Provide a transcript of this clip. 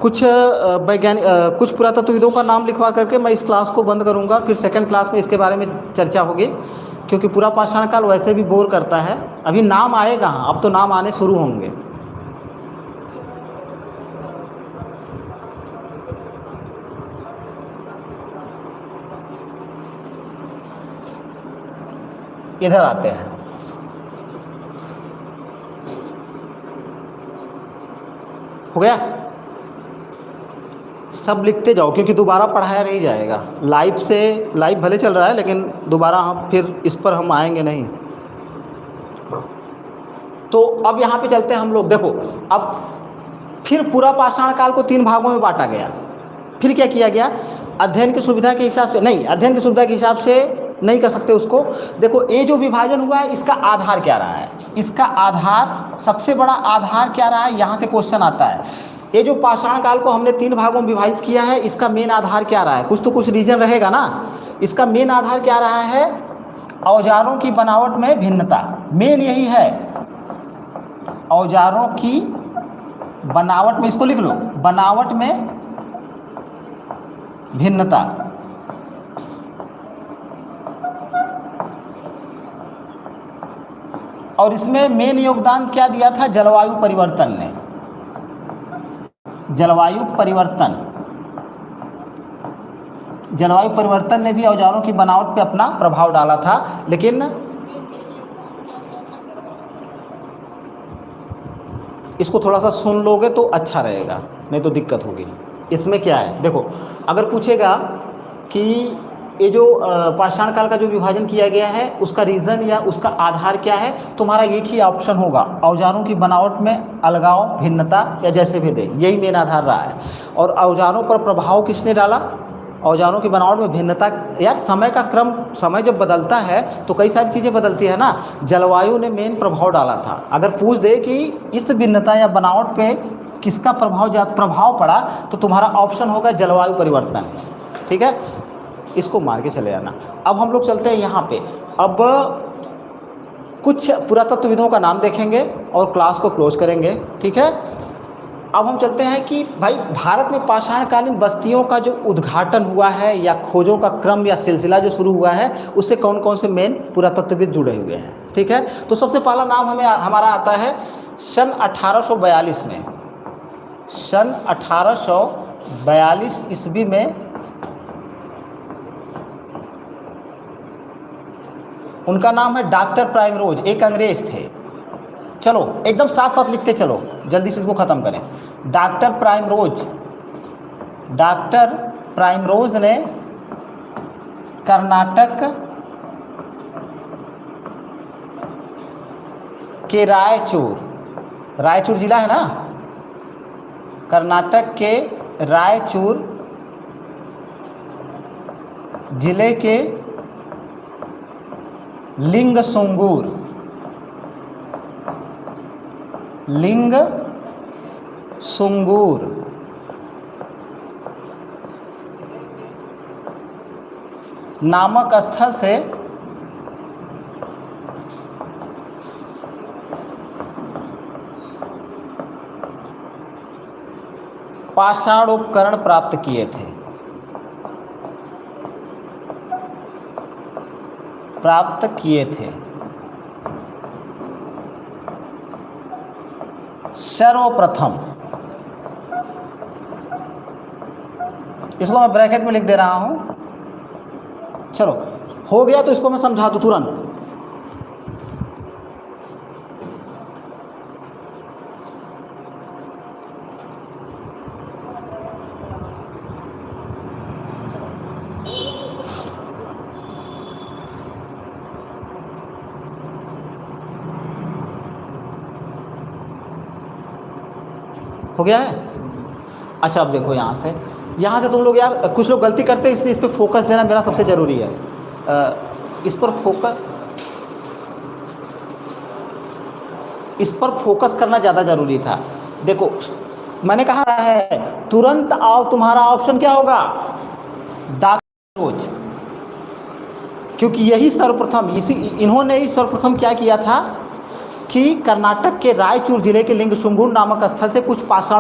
कुछ वैज्ञानिक कुछ पुरातत्वविदों का नाम लिखवा करके मैं इस क्लास को बंद करूँगा। फिर सेकंड क्लास में इसके बारे में चर्चा होगी, क्योंकि पूरा पाषाण काल वैसे भी बोर करता है। अभी नाम आएगा, अब तो नाम आने शुरू होंगे। इधर आते हैं। हो गया? सब लिखते जाओ, क्योंकि दोबारा पढ़ाया नहीं जाएगा। लाइव भले चल रहा है, लेकिन दोबारा हम फिर इस पर हम आएंगे नहीं। तो अब यहाँ पे चलते हैं हम लोग। देखो, अब फिर पूरा पाषाण काल को 3 भागों में बांटा गया। फिर क्या किया गया? अध्ययन की सुविधा के हिसाब से नहीं, अध्ययन की सुविधा के हिसाब से नहीं कर सकते उसको। देखो, ये जो विभाजन हुआ है, इसका आधार क्या रहा है? इसका आधार, सबसे बड़ा आधार क्या रहा है? यहाँ से क्वेश्चन आता है। ये जो पाषाण काल को हमने 3 भागों में विभाजित किया है, इसका मेन आधार क्या रहा है? कुछ तो कुछ रीजन रहेगा ना। इसका मेन आधार क्या रहा है? औजारों की बनावट में भिन्नता। मेन यही है, औजारों की बनावट में, इसको लिख लो, बनावट में भिन्नता। और इसमें मेन योगदान क्या दिया था? जलवायु परिवर्तन ने। जलवायु परिवर्तन ने भी औजारों की बनावट पे अपना प्रभाव डाला था। लेकिन इसको थोड़ा सा सुन लोगे तो अच्छा रहेगा, नहीं तो दिक्कत होगी। इसमें क्या है? देखो, अगर पूछेगा कि ये जो पाषाण काल का जो विभाजन किया गया है, उसका रीज़न या उसका आधार क्या है, तुम्हारा एक ही ऑप्शन होगा, औजारों की बनावट में अलगाव, भिन्नता, या जैसे भी दे, यही मेन आधार रहा है। और औजारों पर प्रभाव किसने डाला? औजारों की बनावट में भिन्नता। यार, समय का क्रम, समय जब बदलता है तो कई सारी चीज़ें बदलती है ना। जलवायु ने मेन प्रभाव डाला था। अगर पूछ दे कि इस भिन्नता या बनावट पे किसका प्रभाव पड़ा, तो तुम्हारा ऑप्शन होगा जलवायु परिवर्तन। ठीक है, इसको मार के चले जाना। अब हम लोग चलते हैं यहाँ पे। अब कुछ पुरातत्वविदों का नाम देखेंगे और क्लास को क्लोज करेंगे। ठीक है, अब हम चलते हैं कि भाई, भारत में पाषाणकालीन बस्तियों का जो उद्घाटन हुआ है या खोजों का क्रम या सिलसिला जो शुरू हुआ है, उससे कौन कौन से मेन पुरातत्वविद जुड़े हुए हैं। ठीक है, तो सबसे पहला नाम हमारा आता है सन 1842 में। सन 1842 ईस्वी में उनका नाम है डॉक्टर प्राइमरोज। एक अंग्रेज थे। चलो एकदम साथ साथ लिखते चलो, जल्दी से इसको ख़त्म करें। डॉक्टर प्राइमरोज ने कर्नाटक के रायचूर जिला है ना, कर्नाटक के रायचूर जिले के लिंगसुंगूर नामक स्थल से पाषाणोपकरण प्राप्त किए थे। सर्वप्रथम, इसको मैं ब्रैकेट में लिख दे रहा हूं। चलो, हो गया तो इसको मैं समझा दूं तुरंत। हो गया है? अच्छा, अब देखो यहाँ से तुम लोग, यार कुछ लोग गलती करते हैं, इसलिए इस पर फोकस देना मेरा सबसे ज़रूरी है। इस पर फोकस करना ज़्यादा ज़रूरी था। देखो, मैंने कहा है तुरंत आओ, तुम्हारा ऑप्शन क्या होगा? डॉक्टर रोज, क्योंकि यही सर्वप्रथम, इन्होंने ही सर्वप्रथम क्या किया था कि कर्नाटक के रायचूर जिले के लिंगसुंगूर नामक स्थल से कुछ पाषाण